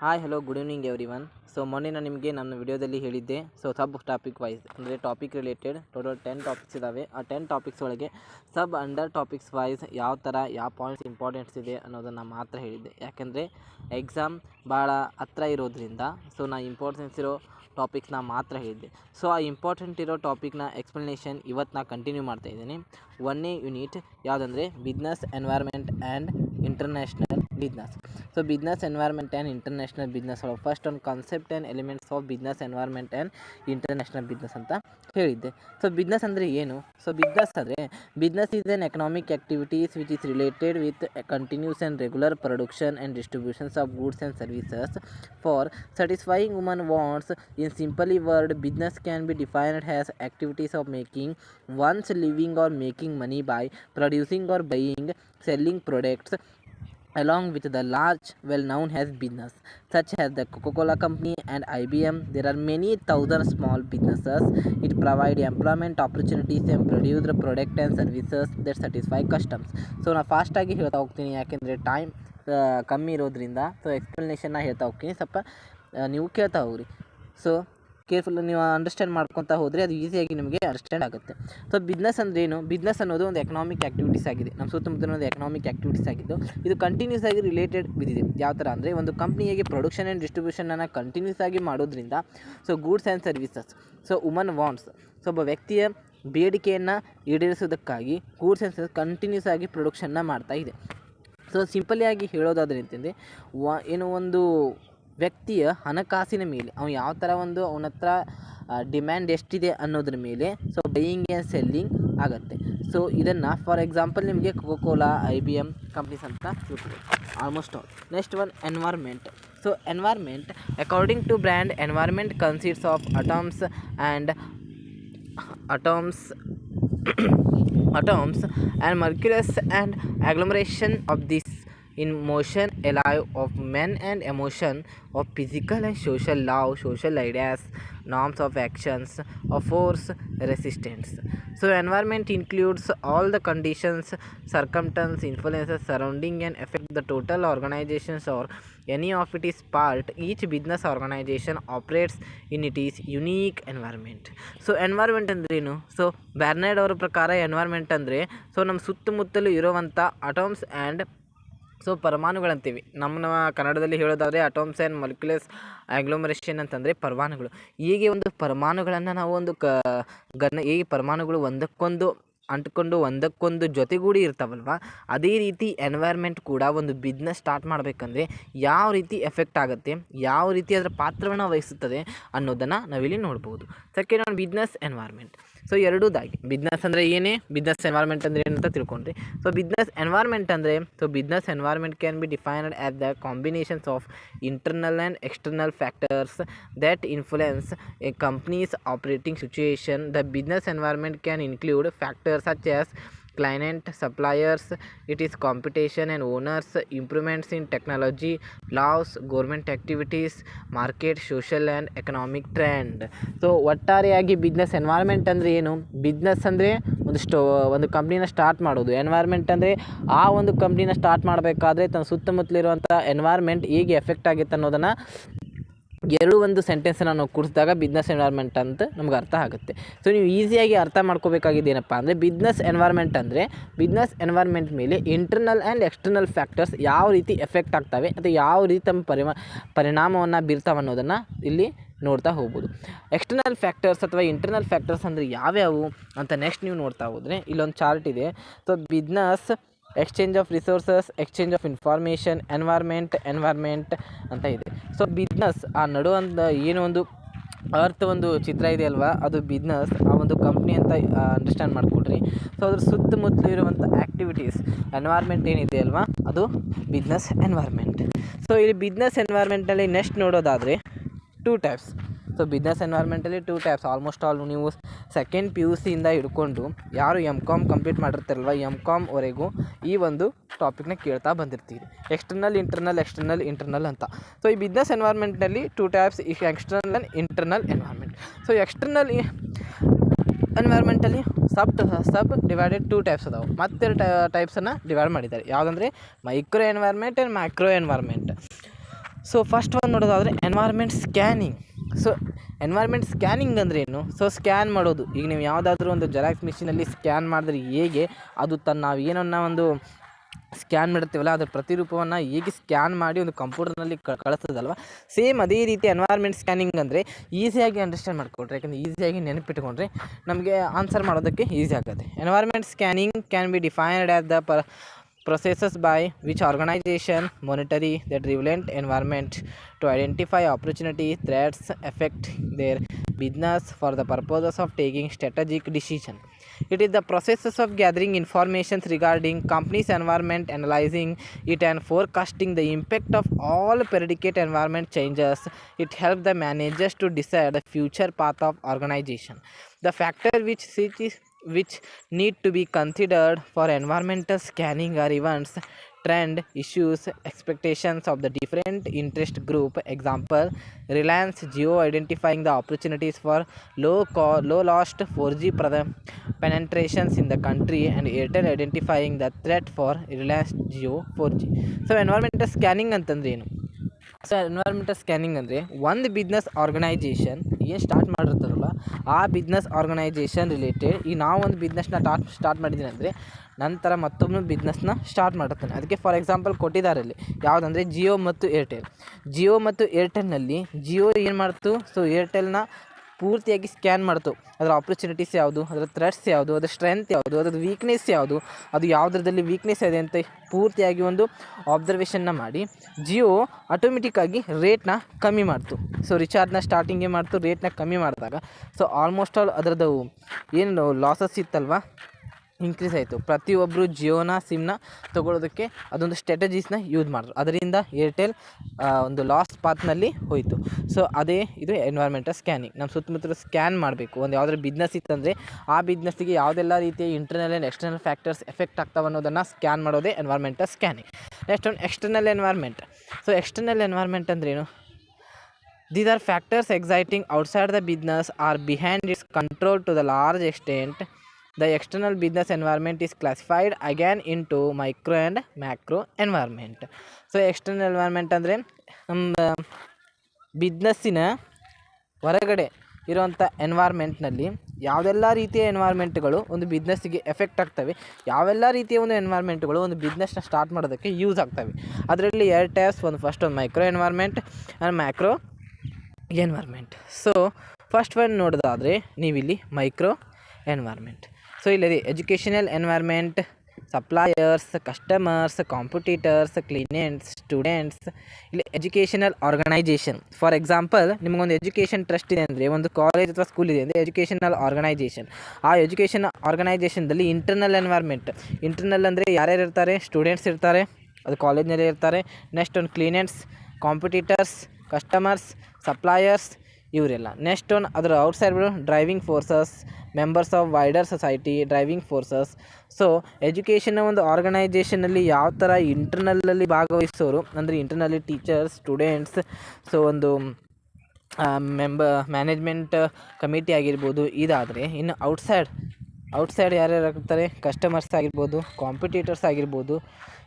Hi hello good evening everyone. So ಮೊನ್ನೆ ನಾನು ನಿಮಗೆ ನನ್ನ ವಿಡಿಯೋದಲ್ಲಿ ಹೇಳಿದ್ದೆ. ಸಬ್ ಟಾಪಿಕ್ ವೈಸ್ ಅಂದರೆ ಟಾಪಿಕ್ ರಿಲೇಟೆಡ್ ಟೋಟಲ್ 10 ಟಾಪಿಕ್ಸ್ ಇದ್ದಾವೆ. ಆ 10 ಟಾಪಿಕ್ಸ್ ಒಳಗೆ ಅಂಡರ್ ಟಾಪಿಕ್ಸ್ ವೈಸ್ ಯಾವ ಪಾಯಿಂಟ್ಸ್ ಇಂಪಾರ್ಟೆಂಟ್ಸ್ ಇದೆ ಅನ್ನೋದನ್ನು ಮಾತ್ರ ಹೇಳಿದ್ದೆ. ಯಾಕೆಂದರೆ ಎಕ್ಸಾಮ್ ಭಾಳ ಹತ್ರ ಇರೋದ್ರಿಂದ ನಾನು ಇಂಪಾರ್ಟೆನ್ಸ್ ಇರೋ ಟಾಪಿಕ್ಸ್ನ ಮಾತ್ರ ಹೇಳಿದ್ದೆ. ಆ ಇಂಪಾರ್ಟೆಂಟ್ ಇರೋ ಟಾಪಿಕ್ನ ಎಕ್ಸ್ಪ್ಲನೇಷನ್ ಇವತ್ತು ನಾನು ಕಂಟಿನ್ಯೂ ಮಾಡ್ತಾಯಿದ್ದೀನಿ. 1ನೇ ಯೂನಿಟ್ ಯಾವುದಂದರೆ business environment and international business. Business environment and international business ಒಳಗೆ ಫಸ್ಟ್ ಒಂದು concept and elements of business environment and international business ಅಂತ ಹೇಳಿದ್ದೆ. ಬಿಸ್ನೆಸ್ ಅಂದರೆ ಏನು? ಬಿಸ್ನೆಸ್ ಅಂದರೆ business is an economic activities which is related with continues and regular production and distribution of goods and services for satisfying human wants. In simply word, business can be defined as activities of making one's living or making money by producing or buying, selling products along with the large well known as business such as the Coca-Cola company and IBM. There are many thousand small businesses. It provide employment opportunities and produce the product and services that satisfy customers. ನಾನು ಫಾಸ್ಟಾಗಿ ಹೇಳ್ತಾ ಹೋಗ್ತೀನಿ ಯಾಕೆಂದರೆ time ಕಮ್ಮಿ ಇರೋದ್ರಿಂದ. ಎಕ್ಸ್ಪ್ಲನೇಷನ್ನ ಹೇಳ್ತಾ ಹೋಗ್ತೀನಿ, ಸ್ವಲ್ಪ ನೀವು ಕೇಳ್ತಾ ಹೋಗ್ರಿ. ಕೇರ್ಫುಲ್ ನೀವು ಅಂಡರ್ಸ್ಟ್ಯಾಂಡ್ ಮಾಡ್ಕೊತಾ ಹೋದರೆ ಅದು ಈಸಿಯಾಗಿ ನಿಮಗೆ ಅಂಡರ್ಸ್ಟ್ಯಾಂಡ್ ಆಗುತ್ತೆ. ಬಿಸ್ನೆಸ್ ಅಂದರೆ ಏನು? ಬಿಸ್ನೆಸ್ ಅನ್ನೋದು ಒಂದು ಎಕನಾಮಿಕ್ ಆ್ಯಕ್ಟಿವಿಟೀಸ್ ಆಗಿದೆ. ನಮ್ಮ ಸುತ್ತಮುತ್ತಲಿನ ಒಂದು ಎಕನಾಮಿಕ್ ಆ್ಯಕ್ಟಿವಿಟೀಸ್ ಆಗಿದ್ದು ಇದು ಕಂಟಿನ್ಯೂಸ್ ಆಗಿ ರಿಲೇಟೆಡ್ ಬಿದ್ದಿದೆ. ಯಾವ ಥರ ಅಂದರೆ ಒಂದು ಕಂಪ್ನಿಯಾಗಿ ಪ್ರೊಡಕ್ಷನ್ ಆ್ಯಂಡ್ ಡಿಸ್ಟ್ರಿಬ್ಯೂಷನನ್ನು ಕಂಟಿನ್ಯೂಸ್ ಆಗಿ ಮಾಡೋದ್ರಿಂದ goods and services woman wants. ಒಬ್ಬ ವ್ಯಕ್ತಿಯ ಬೇಡಿಕೆಯನ್ನು ಈಡೇರಿಸೋದಕ್ಕಾಗಿ ಗೂಡ್ಸ್ ಆ್ಯಂಡ್ ಸರ್ವಿಸ್ ಕಂಟಿನ್ಯೂಸ್ ಆಗಿ ಪ್ರೊಡಕ್ಷನ್ನ ಮಾಡ್ತಾ ಇದೆ. ಸಿಂಪಲಿಯಾಗಿ ಹೇಳೋದಾದ್ರೆ ಅಂತಂದರೆ ಏನು ಒಂದು ವ್ಯಕ್ತಿಯ ಹಣಕಾಸಿನ ಮೇಲೆ ಅವನು ಯಾವ ಥರ ಅವನ ಹತ್ರ ಡಿಮ್ಯಾಂಡ್ ಎಷ್ಟಿದೆ ಅನ್ನೋದ್ರ ಮೇಲೆ ಬೈಯಿಂಗ್ ಆ್ಯಂಡ್ ಸೆಲ್ಲಿಂಗ್ ಆಗುತ್ತೆ. ಇದನ್ನು ಫಾರ್ ಎಕ್ಸಾಂಪಲ್ ನಿಮಗೆ Coca-Cola, IBM ಕಂಪ್ನೀಸ್ ಅಂತ ತಿಳ್ಕೊಬೋದು almost all. Next one environment. Environment according to brand environment consists of atoms and molecules and agglomeration of this in motion alive of men and emotion of physical and social law, social ideas, norms of actions of force resistance. Environment includes all the conditions, circumstances, influences surrounding and affect the total organizations or any of its part. Each business organization operates in its unique environment. Environment ಅಂದ್ರೇನು? Bernard ಅವರ ಪ್ರಕಾರ environment ಅಂದರೆ ನಮ್ಮ ಸುತ್ತಮುತ್ತಲು ಇರುವಂಥ atoms and ಪರಮಾಣುಗಳಂತೀವಿ. ನಮ್ಮ ಕನ್ನಡದಲ್ಲಿ ಹೇಳೋದಾದರೆ ಅಟೋಮ್ಸ್ ಆ್ಯಂಡ್ ಮೊಲಿಕ್ಯುಲಸ್ ಆಗ್ಲೋಮರೇಷನ್ ಅಂತಂದರೆ ಪರಮಾಣುಗಳು. ಹೀಗೆ ಒಂದು ಪರಮಾಣುಗಳನ್ನು ನಾವು ಒಂದು ಈ ಪರಮಾಣುಗಳು ಒಂದಕ್ಕೊಂದು ಅಂಟ್ಕೊಂಡು ಒಂದಕ್ಕೊಂದು ಜೊತೆಗೂಡಿ ಇರ್ತಾವಲ್ವ, ಅದೇ ರೀತಿ ಎನ್ವೈರ್ಮೆಂಟ್ ಕೂಡ ಒಂದು ಬಿಸ್ನೆಸ್ ಸ್ಟಾರ್ಟ್ ಮಾಡಬೇಕಂದ್ರೆ ಯಾವ ರೀತಿ ಎಫೆಕ್ಟ್ ಆಗುತ್ತೆ, ಯಾವ ರೀತಿ ಅದರ ಪಾತ್ರವನ್ನು ವಹಿಸುತ್ತದೆ ಅನ್ನೋದನ್ನು ನಾವಿಲ್ಲಿ ನೋಡ್ಬೋದು. Second one business environment. ಎರಡೂದಾಗಿ ಬಿಸ್ನೆಸ್ ಅಂದರೆ ಏನೇ, ಬಿಸ್ನೆಸ್ ಎನ್ವೈರ್ಮೆಂಟ್ ಅಂದರೆ ಏನಂತ ತಿಳ್ಕೊಂಡ್ರಿ. ಬಿಸ್ನೆಸ್ ಎನ್ವೈರ್ಮೆಂಟ್ ಅಂದರೆ business environment can be defined as the combinations of internal and external factors that influence a company's operating situation. The business environment can include factors such as client, suppliers, it is competition and owners, improvements in technology, laws, government activities, market, social and economic trend. ಒಟ್ಟಾರೆಯಾಗಿ business environment ಅಂದರೆ ಏನು? Business ಅಂದರೆ ಒಂದು ಕಂಪ್ನಿನ start ಮಾಡೋದು. Environment ಅಂದರೆ ಆ ಒಂದು ಕಂಪ್ನಿನ start ಮಾಡಬೇಕಾದ್ರೆ ತನ್ನ ಸುತ್ತಮುತ್ತಲಿರುವಂಥ ಎನ್ವೈರ್ಮೆಂಟ್ ಹೇಗೆ ಎಫೆಕ್ಟ್ ಆಗುತ್ತೆ ಅನ್ನೋದನ್ನು ಒಂದು ಸೆಂಟೆನ್ಸನ್ನು ನಾವು ಕೂಡಿಸಿದಾಗ ಬಿಸ್ನೆಸ್ ಎನ್ವೈರ್ಮೆಂಟ್ ಅಂತ ನಮ್ಗೆ ಅರ್ಥ ಆಗುತ್ತೆ. ನೀವು ಈಸಿಯಾಗಿ ಅರ್ಥ ಮಾಡ್ಕೋಬೇಕಾಗಿದ್ದು ಏನಪ್ಪ ಅಂದರೆ ಬಿಸ್ನೆಸ್ ಎನ್ವೈರ್ಮೆಂಟ್ ಅಂದರೆ ಬಿಸ್ನೆಸ್ ಎನ್ವೈರ್ಮೆಂಟ್ ಮೇಲೆ ಇಂಟರ್ನಲ್ ಆ್ಯಂಡ್ ಎಕ್ಸ್ಟರ್ನಲ್ ಫ್ಯಾಕ್ಟರ್ಸ್ ಯಾವ ರೀತಿ ಎಫೆಕ್ಟ್ ಆಗ್ತವೆ ಅಥವಾ ಯಾವ ರೀತಿ ತಮ್ಮ ಪರಿಣಾಮವನ್ನು ಬೀರ್ತಾವೆ ಅನ್ನೋದನ್ನು ಇಲ್ಲಿ ನೋಡ್ತಾ ಹೋಗ್ಬೋದು. ಎಕ್ಸ್ಟರ್ನಲ್ ಫ್ಯಾಕ್ಟರ್ಸ್ ಅಥವಾ ಇಂಟರ್ನಲ್ ಫ್ಯಾಕ್ಟರ್ಸ್ ಅಂದರೆ ಯಾವ್ಯಾವು ಅಂತ ನೆಕ್ಸ್ಟ್ ನೀವು ನೋಡ್ತಾ ಹೋದರೆ ಇಲ್ಲೊಂದು ಚಾರ್ಟ್ ಇದೆ. Business exchange of resources, exchange of information, environment ಅಂತ ಇದೆ. ಬಿಸ್ನೆಸ್ ಆ ನಡುವಂಥ ಏನೋ ಒಂದು ಒಂದು ಚಿತ್ರ ಇದೆ ಅಲ್ವಾ, ಅದು ಬಿಸ್ನೆಸ್, ಆ ಒಂದು ಕಂಪ್ನಿ ಅಂತ ಅಂಡರ್ಸ್ಟ್ಯಾಂಡ್ ಮಾಡಿಕೊಡ್ರಿ. ಅದ್ರ ಸುತ್ತಮುತ್ತಲು ಇರುವಂಥ ಆ್ಯಕ್ಟಿವಿಟೀಸ್ ಎನ್ವೈರ್ಮೆಂಟ್ ಏನಿದೆ ಅಲ್ವಾ, ಅದು ಬಿಸ್ನೆಸ್ ಎನ್ವೈರ್ಮೆಂಟ್. ಇಲ್ಲಿ ಬಿಸ್ನೆಸ್ ಎನ್ವೈರ್ಮೆಂಟಲ್ಲಿ ನೆಕ್ಸ್ಟ್ ನೋಡೋದಾದರೆ 2 ಟೈಪ್ಸ್. ಬಿಸ್ನೆಸ್ ಎನ್ವೈರ್ಮೆಂಟಲ್ಲಿ 2 ಟೈಪ್ಸ್. ಆಲ್ಮೋಸ್ಟ್ ಆಲ್ ನೀವು ಸೆಕೆಂಡ್ PUC ಇಂದ ಹಿಡ್ಕೊಂಡು ಯಾರು MCOM ಕಂಪ್ಲೀಟ್ ಮಾಡಿರ್ತಾರಲ್ವ MCOM ವರೆಗೂ ಈ ಒಂದು ಟಾಪಿಕ್ನ ಕೇಳ್ತಾ ಬಂದಿರ್ತೀರಿ. ಎಕ್ಸ್ಟರ್ನಲ್ ಇಂಟರ್ನಲ್ ಅಂತ. ಈ ಬಿಸ್ನೆಸ್ ಎನ್ವೈರ್ಮೆಂಟ್ನಲ್ಲಿ 2 types, external and internal environment. External ಎನ್ವೈರ್ಮೆಂಟಲ್ಲಿ ಸಬ್ ಡಿವೈಡೆಡ್ 2 ಟೈಪ್ಸ್ ಅದಾವೆ. ಮತ್ತೆ ಟೈಪ್ಸನ್ನು ಡಿವೈಡ್ ಮಾಡಿದ್ದಾರೆ. ಯಾವುದಂದರೆ micro environment and macro environment. So first ಒಂದು ನೋಡೋದಾದರೆ environment scanning. So environment scanning ಅಂದರೆ ಏನು? ಸೊ ಸ್ಕ್ಯಾನ್ ಮಾಡೋದು. ಈಗ ನೀವು ಯಾವುದಾದ್ರೂ ಒಂದು ಜೆರಾಕ್ಸ್ ಮಿಷಿನಲ್ಲಿ ಸ್ಕ್ಯಾನ್ ಮಾಡಿದ್ರೆ ಹೇಗೆ ಅದು ನಾವು ಏನನ್ನ ಒಂದು ಸ್ಕ್ಯಾನ್ ಮಾಡಿರ್ತೀವಲ್ಲ ಅದ್ರ ಪ್ರತಿರೂಪವನ್ನು ಹೇಗೆ ಸ್ಕ್ಯಾನ್ ಮಾಡಿ ಒಂದು ಕಂಪ್ಯೂಟರ್ನಲ್ಲಿ ಕಳಿಸ್ತದಲ್ವ, ಸೇಮ್ ಅದೇ ರೀತಿ ಎನ್ವೈರ್ಮೆಂಟ್ ಸ್ಕ್ಯಾನಿಂಗ್ ಅಂದರೆ ಈಸಿಯಾಗಿ ಅಂಡರ್ಸ್ಟ್ಯಾಂಡ್ ಮಾಡ್ಕೊಳ್ರಿ. ಯಾಕಂದರೆ ಈಸಿಯಾಗಿ ನೆನಪಿಟ್ಕೊಂಡ್ರೆ ನಮಗೆ ಆನ್ಸರ್ ಮಾಡೋದಕ್ಕೆ ಈಸಿ ಆಗುತ್ತೆ. Environment scanning can be defined as the processes by which organization monitor the relevant environment to identify opportunities, threats affect their business for the purposes of taking strategic decision. It is the processes of gathering information regarding company's environment, analyzing it and forecasting the impact of all predicate environment changes. It helps the managers to decide the future path of organization. The factor which need to be considered for environmental scanning are events, trend, issues, expectations of the different interest group. Example, Reliance Jio identifying the opportunities for low lost 4G penetrations in the country, and Airtel identifying the threat for Reliance Jio 4G. So environmental scanning ಅಂತಂದ್ರೆ ಏನು? So environmental scanning ಅಂದರೆ ಒಂದು business organisation ಏನು start ಮಾಡಿರ್ತಾರಲ್ಲ ಆ business organisation related. ಈಗ ನಾವು ಒಂದು ಬಿಸ್ನೆಸ್ನ ಸ್ಟಾರ್ಟ್ ಮಾಡಿದ್ದೀನಿ ಅಂದರೆ ನಂತರ ಮತ್ತೊಬ್ಬನು ಬಿಸ್ನೆಸ್ನ ಸ್ಟಾರ್ಟ್ ಮಾಡಿರ್ತಾನೆ. ಅದಕ್ಕೆ ಫಾರ್ ಎಕ್ಸಾಂಪಲ್ ಕೊಟ್ಟಿದ್ದಾರೆ ಇಲ್ಲಿ ಯಾವುದಂದರೆ ಜಿಯೋ ಮತ್ತು ಏರ್ಟೆಲ್ನಲ್ಲಿ ಜಿಯೋ ಏನು ಮಾಡ್ತು? ಸೊ ಏರ್ಟೆಲ್ನ ಪೂರ್ತಿಯಾಗಿ ಸ್ಕ್ಯಾನ್ ಮಾಡ್ತು. ಅದರ ಆಪರ್ಚುನಿಟೀಸ್ ಯಾವುದು, ಅದರ ಥ್ರೆಟ್ಸ್ ಯಾವುದು, ಅದರ ಸ್ಟ್ರೆಂತ್ ಯಾವುದು, ಅದರ ವೀಕ್ನೆಸ್ ಯಾವುದು, ಅದು ಯಾವುದ್ರದಲ್ಲಿ ವೀಕ್ನೆಸ್ ಇದೆ ಅಂತ ಪೂರ್ತಿಯಾಗಿ ಒಂದು ಆಬ್ಸರ್ವೇಷನ್ನ ಮಾಡಿ ಜಿಯೋ ಆಟೋಮೆಟಿಕ್ಕಾಗಿ ರೇಟ್ನ ಕಮ್ಮಿ ಮಾಡ್ತು. ಸೊ ರಿಚಾರ್ಜ್ನ ಸ್ಟಾರ್ಟಿಂಗೇ ಮಾಡ್ತು, ರೇಟ್ನ ಕಮ್ಮಿ ಮಾಡಿದಾಗ ಸೊ ಆಲ್ಮೋಸ್ಟ್ ಆಲ್ ಅದರದ್ದು ಏನು ಲಾಸಸ್ ಇತ್ತಲ್ವ ಇನ್ಕ್ರೀಸ್ ಆಯಿತು. ಪ್ರತಿಯೊಬ್ಬರು ಜಿಯೋನ ಸಿಮ್ನ ತೊಗೊಳೋದಕ್ಕೆ ಅದೊಂದು ಸ್ಟ್ರಾಟಜೀಸ್ನ ಯೂಸ್ ಮಾಡಿದ್ರು. ಅದರಿಂದ ಏರ್ಟೆಲ್ ಒಂದು ಲಾಸ್ ಪಾತ್ನಲ್ಲಿ ಹೋಯಿತು. ಸೊ ಅದೇ ಇದು ಎನ್ವೈರ್ಮೆಂಟಲ್ ಸ್ಕ್ಯಾನಿಂಗ್. ನಮ್ಮ ಸುತ್ತಮುತ್ತಲು ಸ್ಕ್ಯಾನ್ ಮಾಡಬೇಕು. ಒಂದು ಯಾವುದಾದ್ರು ಬಿಸ್ನೆಸ್ ಇತ್ತಂದರೆ ಆ ಬಿಸ್ನೆಸ್ಸಿಗೆ ಯಾವುದೆಲ್ಲ ರೀತಿಯ internal and external factors effect ಆಗ್ತಾವೆ ಅನ್ನೋದನ್ನು ಸ್ಕ್ಯಾನ್ ಮಾಡೋದೇ ಎನ್ವೈರ್ಮೆಂಟಲ್ ಸ್ಕ್ಯಾನಿಂಗ್. ನೆಕ್ಸ್ಟ್ ಒಂದು external environment. So external environment ಅಂದ್ರೇನು? These are factors exciting outside the business or behind its control to the large extent. The external business environment is classified again into micro and macro environment. So external environment ಅಂದರೆ ನಮ್ಮ ಬಿಸ್ನೆಸ್ಸಿನ ಹೊರಗಡೆ ಇರುವಂಥ ಎನ್ವೈರ್ಮೆಂಟ್ನಲ್ಲಿ ಯಾವುದೆಲ್ಲ ರೀತಿಯ ಎನ್ವೈರ್ಮೆಂಟ್ಗಳು ಒಂದು ಬಿಸ್ನೆಸ್ಸಿಗೆ effect ಆಗ್ತವೆ, ಯಾವೆಲ್ಲ ರೀತಿಯ ಒಂದು ಎನ್ವೈರ್ಮೆಂಟ್ಗಳು ಒಂದು ಬಿಸ್ನೆಸ್ನ ಸ್ಟಾರ್ಟ್ ಮಾಡೋದಕ್ಕೆ ಯೂಸ್ ಆಗ್ತವೆ. ಅದರಲ್ಲಿ 2 ಟೈಪ್ಸ್. ಒಂದು micro environment and macro environment. So first one ನೋಡೋದಾದರೆ ನೀವಿಲ್ಲಿ ಮೈಕ್ರೋ ಎನ್ವೈರ್ಮೆಂಟ್. ಸೊ ಇಲ್ಲಿ educational environment, suppliers, customers, competitors, clients, students. ಇಲ್ಲಿ ಎಜುಕೇಷನಲ್ ಆರ್ಗನೈಜೇಷನ್. ಫಾರ್ ಎಕ್ಸಾಂಪಲ್ ನಿಮಗೊಂದು ಎಜುಕೇಷನ್ ಟ್ರಸ್ಟ್ ಇದೆ ಅಂದರೆ, ಒಂದು ಕಾಲೇಜ್ ಅಥವಾ ಸ್ಕೂಲ್ ಇದೆ ಅಂದರೆ ಎಜುಕೇಷನಲ್ ಆರ್ಗನೈಜೇಷನ್. ಆ ಎಜುಕೇಷನ್ ಆರ್ಗನೈಜೇಷನ್ದಲ್ಲಿ ಇಂಟರ್ನಲ್ ಎನ್ವೈರ್ಮೆಂಟ್. ಇಂಟರ್ನಲ್ ಅಂದರೆ ಯಾರ್ಯಾರು ಇರ್ತಾರೆ? ಸ್ಟೂಡೆಂಟ್ಸ್ ಇರ್ತಾರೆ, ಅದು ಕಾಲೇಜ್ನಲ್ಲೇ ಇರ್ತಾರೆ. ನೆಕ್ಸ್ಟ್ ಒಂದು ಕ್ಲೈಂಟ್ಸ್, ಕಾಂಪಿಟೇಟರ್ಸ್, ಕಸ್ಟಮರ್ಸ್, ಸಪ್ಲೈಯರ್ಸ್ ಇವರೆಲ್ಲ. ನೆಕ್ಸ್ಟ್ ಒನ್ ಅದರ outside driving forces, members of wider society, driving forces. So ಎಜುಕೇಷನ್ನ ಒಂದು ಆರ್ಗನೈಜೇಷನಲ್ಲಿ ಯಾವ ಥರ ಇಂಟರ್ನಲ್ಲಲ್ಲಿ ಭಾಗವಹಿಸೋರು ಅಂದರೆ ಇಂಟರ್ನಲ್ಲಿ ಟೀಚರ್ಸ್, ಸ್ಟೂಡೆಂಟ್ಸ್, ಸೊ ಒಂದು ಮ್ಯಾನೇಜ್ಮೆಂಟ್ ಕಮಿಟಿ ಆಗಿರ್ಬೋದು ಇದಾದರೆ, ಇನ್ನು ಔಟ್ಸೈಡ್ ಯಾರ್ಯಾರು ಆಗ್ತಾರೆ? ಕಸ್ಟಮರ್ಸ್ ಆಗಿರ್ಬೋದು, ಕಾಂಪಿಟೇಟರ್ಸ್ ಆಗಿರ್ಬೋದು.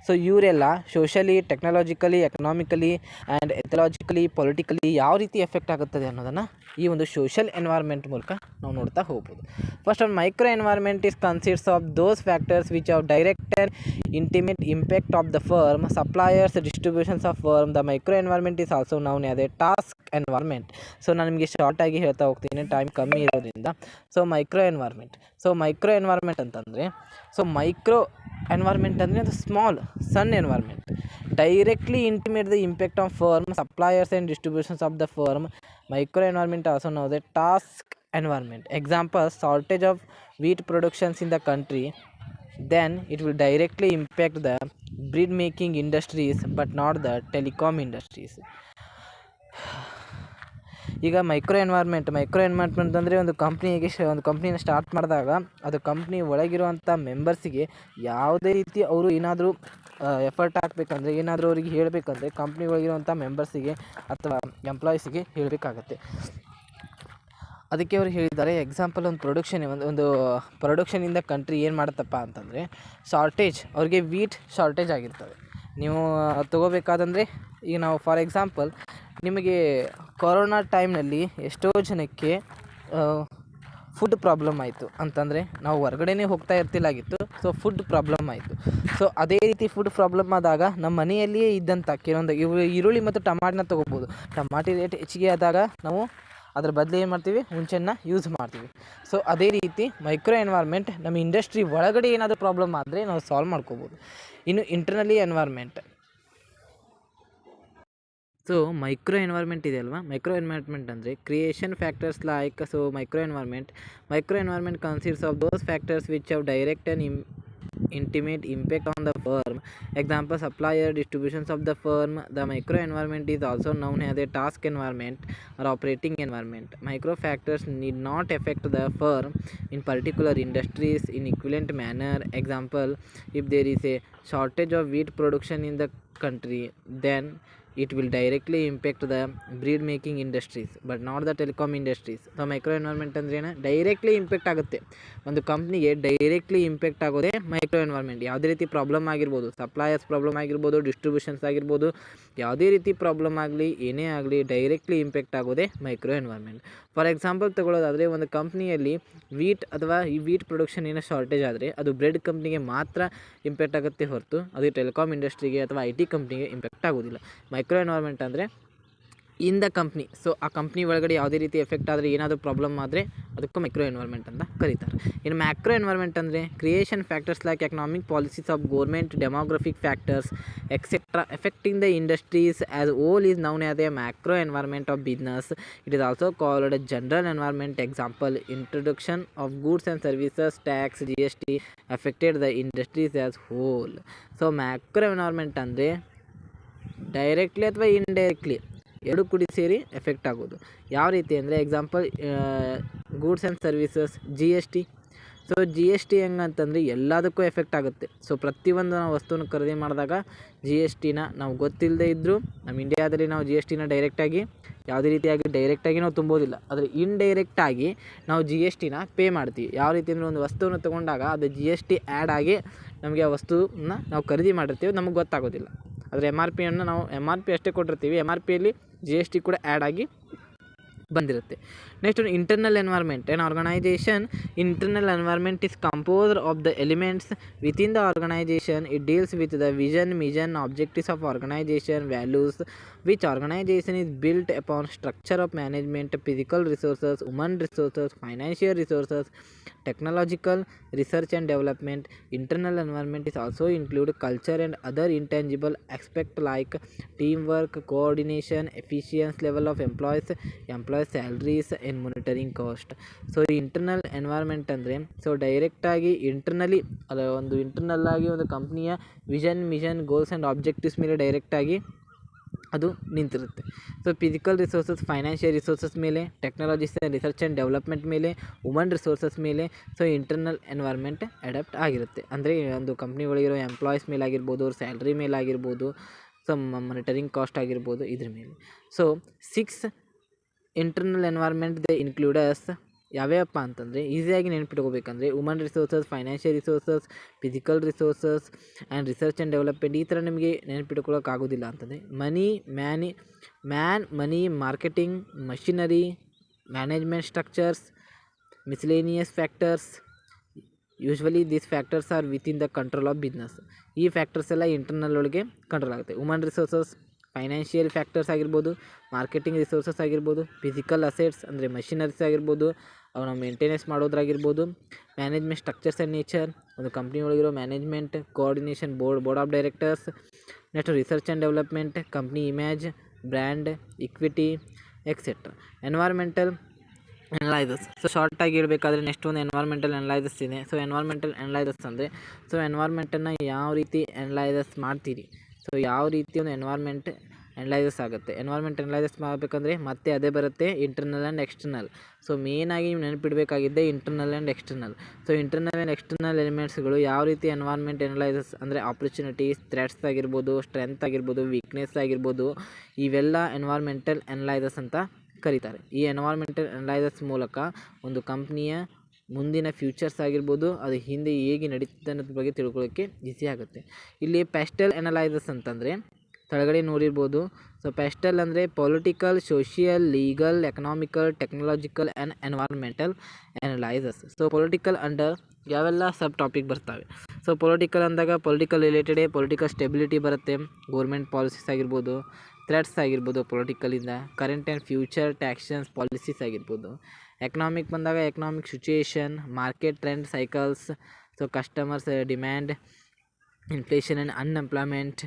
ಸೊ ಇವರೆಲ್ಲ socially, technologically, economically and ethologically, politically ಯಾವ ರೀತಿ ಎಫೆಕ್ಟ್ ಆಗುತ್ತದೆ ಅನ್ನೋದನ್ನು ಈ ಒಂದು ಸೋಷಲ್ ಎನ್ವೈರ್ಮೆಂಟ್ ಮೂಲಕ ನಾವು ನೋಡ್ತಾ ಹೋಗ್ಬೋದು. ಫಸ್ಟ್ ಒಂದು micro environment is consists of those factors which of direct and intimate impact of the firm, suppliers, distributions of firm. The micro environment is also noun as A task environment. So ನಾನು ನಿಮಗೆ ಶಾರ್ಟಾಗಿ ಹೇಳ್ತಾ ಹೋಗ್ತೀನಿ, time ಕಮ್ಮಿ ಇರೋದ್ರಿಂದ. So micro environment ಅಂತಂದರೆ, so micro environment ಅಂದರೆ ಅದು ಸಣ್ಣ environment. Directly intimate the impact of firm, suppliers and distribution of the firm. Micro environment also known as a task environment. Example, shortage of wheat productions in the country, then it will directly impact the bread making industries but not the telecom industries. ಈಗ micro environment ಅಂದರೆ ಒಂದು ಕಂಪ್ನಿನ start ಮಾಡಿದಾಗ ಅದು company ಒಳಗಿರುವಂಥ ಮೆಂಬರ್ಸಿಗೆ ಯಾವುದೇ ರೀತಿ ಅವರು ಏನಾದರೂ effort ಹಾಕಬೇಕಂದ್ರೆ, ಏನಾದರೂ ಅವರಿಗೆ ಹೇಳಬೇಕಂದ್ರೆ ಕಂಪ್ನಿ ಒಳಗಿರುವಂಥ ಮೆಂಬರ್ಸಿಗೆ ಅಥವಾ ಎಂಪ್ಲಾಯೀಸಿಗೆ ಹೇಳಬೇಕಾಗತ್ತೆ. ಅದಕ್ಕೆ ಅವರು ಹೇಳಿದ್ದಾರೆ, ಎಕ್ಸಾಂಪಲ್ ಒಂದು ಪ್ರೊಡಕ್ಷನಿಂದ ಕಂಟ್ರಿ ಏನು ಮಾಡುತ್ತಪ್ಪ ಅಂತಂದರೆ, ಅವ್ರಿಗೆ ವೀಟ್ ಶಾರ್ಟೇಜ್ ಆಗಿರ್ತವೆ. ನೀವು ತಗೋಬೇಕಾದಂದರೆ ಈಗ ನಾವು ಫಾರ್ ಎಕ್ಸಾಂಪಲ್ ನಿಮಗೆ ಕೊರೋನಾ ಟೈಮ್ನಲ್ಲಿ ಎಷ್ಟೋ ಜನಕ್ಕೆ ಫುಡ್ ಪ್ರಾಬ್ಲಮ್ ಆಯಿತು ಅಂತಂದರೆ ನಾವು ಹೊರಗಡೆನೇ ಹೋಗ್ತಾ ಇರ್ತಿಲ್ಲಾಗಿತ್ತು. ಸೊ ಫುಡ್ ಪ್ರಾಬ್ಲಮ್ ಆಯಿತು. ಸೊ ಅದೇ ರೀತಿ ಫುಡ್ ಪ್ರಾಬ್ಲಮ್ ಆದಾಗ ನಮ್ಮ ಮನೆಯಲ್ಲಿಯೇ ಇದ್ದಂಥ ಕೆಲವೊಂದು ಈರುಳ್ಳಿ ಮತ್ತು ಟಮಾಟನ ತೊಗೋಬೋದು. ಟಮಾಟಿ ರೇಟ್ ಹೆಚ್ಚಿಗೆ ಆದಾಗ ನಾವು ಅದ್ರ ಬದಲು ಏನು ಮಾಡ್ತೀವಿ, ಹುಂಚೆನ ಯೂಸ್ ಮಾಡ್ತೀವಿ. ಸೊ ಅದೇ ರೀತಿ ಮೈಕ್ರೋ ಎನ್ವೈರ್ಮೆಂಟ್ ನಮ್ಮ ಇಂಡಸ್ಟ್ರಿ ಒಳಗಡೆ ಏನಾದರೂ ಪ್ರಾಬ್ಲಮ್ ಆದರೆ ನಾವು ಸಾಲ್ವ್ ಮಾಡ್ಕೋಬೋದು. ಇನ್ನು internally environment, so micro environment ಇದೆ ಅಲ್ವಾ, ಮೈಕ್ರೋ ಎನ್ವೈರ್ಮೆಂಟ್ ಅಂದರೆ creation factors like, so micro environment consists of those factors which have direct and intimate impact on the firm. Example, supplier distributions of the firm. The micro environment is also known as a task environment or operating environment. Micro factors need not affect the firm in particular industries in equivalent manner. Example, if there is a shortage of wheat production in the country, then it will directly impact the breed making industries but not the telecom industries. So micro environment ಅಂದ್ರೆ ಏನು, directly impact ಆಗುತ್ತೆ. ಒಂದು ಕಂಪ್ನಿಗೆ directly impact ಆಗೋದೇ micro environment. ಯಾವುದೇ ರೀತಿ problem ಆಗಿರ್ಬೋದು, suppliers problem ಆಗಿರ್ಬೋದು, ಡಿಸ್ಟ್ರಿಬ್ಯೂಷನ್ಸ್ ಆಗಿರ್ಬೋದು, ಯಾವುದೇ ರೀತಿ ಪ್ರಾಬ್ಲಮ್ ಆಗಲಿ ಏನೇ ಆಗಲಿ ಡೈರೆಕ್ಟ್ಲಿ ಇಂಪ್ಯಾಕ್ಟ್ ಆಗೋದೇ ಮೈಕ್ರೋ ಎನ್ವೈರ್ಮೆಂಟ್. ಫಾರ್ ಎಕ್ಸಾಂಪಲ್ ತಗೊಳ್ಳೋದಾದರೆ, ಒಂದು ಕಂಪ್ನಿಯಲ್ಲಿ ವೀಟ್ ಅಥವಾ ಈ ವೀಟ್ ಪ್ರೊಡಕ್ಷನ್ ಏನೋ ಶಾರ್ಟೇಜ್ ಆದರೆ ಅದು ಬ್ರೆಡ್ ಕಂಪ್ನಿಗೆ ಮಾತ್ರ ಇಂಪ್ಯಾಕ್ಟ್ ಆಗುತ್ತೆ ಹೊರತು ಅದು ಟೆಲಿಕಾಮ್ ಇಂಡಸ್ಟ್ರಿಗೆ ಅಥವಾ IT ಕಂಪ್ನಿಗೆ ಇಂಪ್ಯಾಕ್ಟ್ ಆಗೋದಿಲ್ಲ. ಮೈಕ್ರೋ ಎನ್ವೈರ್ಮೆಂಟ್ ಅಂದರೆ ಇನ್ ದ ಕಂಪ್ನಿ. ಸೊ ಆ ಕಂಪ್ನಿ ಒಳಗಡೆ ಯಾವುದೇ ರೀತಿ ಎಫೆಕ್ಟ್ ಆದರೆ, ಏನಾದರೂ ಪ್ರಾಬ್ಲಮ್ ಆದರೆ ಅದಕ್ಕೂ ಮೈಕ್ರೋ ಎನ್ವೈರ್ಮೆಂಟ್ ಅಂತ ಕರೀತಾರೆ. ಇನ್ನು ಮ್ಯಾಕ್ರೋ ಎನ್ವೈರ್ಮೆಂಟ್ ಅಂದರೆ creation factors like economic policies of government, demographic factors etcetera affecting the industries as whole is known as a macro environment of business. It is also called general environment. Example, introduction of goods and services tax GST affected the industries as whole. So macro environment ಅಂದರೆ directly ಅಥವಾ indirectly ಎರಡು ಕೂಡಿ ಸೇರಿ effect ಆಗೋದು. ಯಾವ ರೀತಿ ಅಂದರೆ, example goods and services GST. So GST ಹೆಂಗಂತಂದರೆ ಎಲ್ಲದಕ್ಕೂ ಎಫೆಕ್ಟ್ ಆಗುತ್ತೆ. ಸೊ ಪ್ರತಿಯೊಂದು ನಾವು ವಸ್ತುವನ್ನು ಖರೀದಿ ಮಾಡಿದಾಗ GSTನ ನಾವು ಗೊತ್ತಿಲ್ಲದೆ ಇದ್ದರೂ ನಮ್ಮ ಇಂಡಿಯಾದಲ್ಲಿ ನಾವು GSTನ ಡೈರೆಕ್ಟಾಗಿ ಯಾವುದೇ ರೀತಿಯಾಗಿ ಡೈರೆಕ್ಟಾಗಿ ನಾವು ತುಂಬೋದಿಲ್ಲ. ಆದರೆ ಇಂಡೈರೆಕ್ಟಾಗಿ ನಾವು GSTನ ಪೇ ಮಾಡ್ತೀವಿ. ಯಾವ ರೀತಿ ಅಂದರೆ, ಒಂದು ವಸ್ತುವನ್ನು ತೊಗೊಂಡಾಗ ಅದು GST ಆ್ಯಡ್ ಆಗಿ ನಮಗೆ ಆ ವಸ್ತುವನ್ನ ನಾವು ಖರೀದಿ ಮಾಡಿರ್ತೀವಿ, ನಮಗೆ ಗೊತ್ತಾಗೋದಿಲ್ಲ. ಆದರೆ MRP ನಾವು MRP ಅಷ್ಟೇ ಕೊಟ್ಟಿರ್ತೀವಿ, MRPಯಲ್ಲಿ GST ಕೂಡ ಆ್ಯಡ್ ಆಗಿ ಬಂದಿರುತ್ತೆ. Next, internal environment. An organization internal environment is composed of the elements within the organization. It deals with the vision, mission, objectives of organization, values which organization is built upon structure of management, physical resources, human resources, financial resources, technological research and development. Internal environment is also include culture and other intangible aspects like teamwork, coordination, efficiency level of employees salaries and monitoring cost. So internal environment ಅಂದರೆ, so ಡೈರೆಕ್ಟಾಗಿ internally ಅದ ಒಂದು internal ಆಗಿ ಒಂದು ಕಂಪ್ನಿಯ vision, mission, goals and objectives ಮೇಲೆ ಡೈರೆಕ್ಟಾಗಿ ಅದು ನಿಂತಿರುತ್ತೆ. So physical resources, financial resources ಮೇಲೆ, ಟೆಕ್ನಾಲಜೀಸ್ ರಿಸರ್ಚ್ ಆ್ಯಂಡ್ ಡೆವಲಪ್ಮೆಂಟ್ ಮೇಲೆ, ವುಮನ್ ರಿಸೋರ್ಸಸ್ ಮೇಲೆ ಸೊ ಇಂಟರ್ನಲ್ ಎನ್ವೈರ್ಮೆಂಟ್ ಅಡಾಪ್ಟ್ ಆಗಿರುತ್ತೆ. ಅಂದರೆ ಒಂದು ಕಂಪ್ನಿ ಒಳಗಿರೋ ಎಂಪ್ಲಾಯೀಸ್ ಮೇಲಾಗಿರ್ಬೋದು, ಅವ್ರ ಸ್ಯಾಲ್ರಿ ಮೇಲಾಗಿರ್ಬೋದು, ಸೊ ಮಾನಿಟರಿಂಗ್ ಕಾಸ್ಟ್ ಆಗಿರ್ಬೋದು, ಇದ್ರ ಮೇಲೆ. So 6 internal environment they includes ಯಾವ್ಯಾವಪ್ಪ ಅಂತಂದರೆ, ಈಸಿಯಾಗಿ ನೆನ್ಪಿಟ್ಕೋಬೇಕಂದ್ರೆ woman resources, financial resources, physical resources and research and development. ಈ ಥರ ನಿಮಗೆ ನೆನ್ಪಿಟ್ಕೊಳ್ಳೋಕ್ಕಾಗೋದಿಲ್ಲ ಅಂತಂದರೆ money, marketing, machinery, management structures, miscellaneous factors. Usually these factors are within the control of business. ಈ factors ಎಲ್ಲ ಇಂಟರ್ನಲ್ ಒಳಗೆ ಕಂಟ್ರೋಲ್ ಆಗುತ್ತೆ. ವುಮನ್ ರಿಸೋರ್ಸಸ್, ಫೈನಾನ್ಷಿಯಲ್ ಫ್ಯಾಕ್ಟರ್ಸ್ ಆಗಿರ್ಬೋದು, ಮಾರ್ಕೆಟಿಂಗ್ ರಿಸೋರ್ಸಸ್ ಆಗಿರ್ಬೋದು, ಫಿಸಿಕಲ್ ಅಸೆಟ್ಸ್ ಅಂದರೆ ಮಷಿನರೀಸ್ ಆಗಿರ್ಬೋದು, ಅವನ್ನ ಮೇಂಟೆನೆನ್ಸ್ ಮಾಡೋದ್ರಾಗಿರ್ಬೋದು, ಮ್ಯಾನೇಜ್ಮೆಂಟ್ ಸ್ಟ್ರಕ್ಚರ್ಸ್ ಆ್ಯಂಡ್ ನೇಚರ್, ಒಂದು ಕಂಪ್ನಿ ಒಳಗಿರೋ management, coordination, board of directors. Next research and development, company image, brand, equity etcetera. Environmental analysis. So ಶಾರ್ಟಾಗಿ ಹೇಳಬೇಕಾದ್ರೆ ನೆಕ್ಸ್ಟ್ ಒಂದು ಎನ್ವೈರ್ಮೆಂಟಲ್ ಅನಲೈಸಸ್ ಇದೆ. ಸೊ ಎನ್ವೈರ್ಮೆಂಟಲ್ ಅನಲೈಸಸ್ ಅಂದರೆ, ಸೊ ಎನ್ವೈರ್ಮೆಂಟನ್ನು ಯಾವ ರೀತಿ ಅನಲೈಸಸ್ ಮಾಡ್ತೀರಿ, ಸೊ ಯಾವ ರೀತಿ ಒಂದು ಎನ್ವೈರ್ಮೆಂಟ್ ಅನಲೈಸಸ್ ಆಗುತ್ತೆ. ಎನ್ವೈರ್ಮೆಂಟ್ ಅನಲೈಸಸ್ ಮಾಡಬೇಕಂದ್ರೆ ಮತ್ತೆ ಅದೇ ಬರುತ್ತೆ, ಇಂಟರ್ನಲ್ ಆ್ಯಂಡ್ ಎಕ್ಸ್ಟರ್ನಲ್. ಸೊ ಮೇಯ್ನಾಗಿ ನೀವು ನೆನಪಿಡಬೇಕಾಗಿದ್ದೆ internal and external. So internal and external ಎಲಿಮೆಂಟ್ಸ್ಗಳು ಯಾವ ರೀತಿ ಎನ್ವೈರ್ಮೆಂಟ್ ಅನಲೈಸಸ್ ಅಂದರೆ ಆಪರ್ಚುನಿಟೀಸ್, ಥ್ರೆಟ್ಸ್ ಆಗಿರ್ಬೋದು, ಸ್ಟ್ರೆಂತ್ ಆಗಿರ್ಬೋದು, ವೀಕ್ನೆಸ್ ಆಗಿರ್ಬೋದು, ಇವೆಲ್ಲ ಎನ್ವೈರ್ಮೆಂಟಲ್ ಅನಲೈಸಸ್ ಅಂತ ಕರೀತಾರೆ. ಈ ಎನ್ವೈರ್ಮೆಂಟಲ್ ಅನಲೈಸಸ್ ಮೂಲಕ ಒಂದು ಕಂಪ್ನಿಯ ಮುಂದಿನ ಫ್ಯೂಚರ್ಸ್ ಆಗಿರ್ಬೋದು, ಅದು ಹಿಂದೆ ಹೇಗೆ ನಡೀತಿದೆ ಅನ್ನೋದ್ರ ಬಗ್ಗೆ ತಿಳ್ಕೊಳ್ಳೋಕ್ಕೆ ಈಸಿ ಆಗುತ್ತೆ. ಇಲ್ಲಿ ಪೆಸ್ಟಲ್ ಅನಲೈಸಸ್ ಅಂತಂದರೆ ಕೆಳಗಡೆ ನೋಡಿರ್ಬೋದು. ಸೊ ಪೆಸ್ಟಲ್ ಅಂದರೆ political, social, legal, economical, technological and environmental analysis. So political under ಯಾವೆಲ್ಲ ಸಬ್ ಟಾಪಿಕ್ ಬರ್ತವೆ. ಸೊ ಪೊಲಿಟಿಕಲ್ ಅಂದಾಗ ಪೊಲಿಟಿಕಲ್ ರಿಲೇಟೆಡೇ ಪೊಲಿಟಿಕಲ್ ಸ್ಟೆಬಿಲಿಟಿ ಬರುತ್ತೆ, ಗೋರ್ಮೆಂಟ್ ಪಾಲಿಸೀಸ್ ಆಗಿರ್ಬೋದು, ಥ್ರೆಟ್ಸ್ ಆಗಿರ್ಬೋದು ಪೊಲಿಟಿಕಲಿಂದ, current and future taxations policies ಆಗಿರ್ಬೋದು. ಎಕನಾಮಿಕ್ ಬಂದಾಗ economic situation, market trend cycles, so customers demand, inflation and unemployment.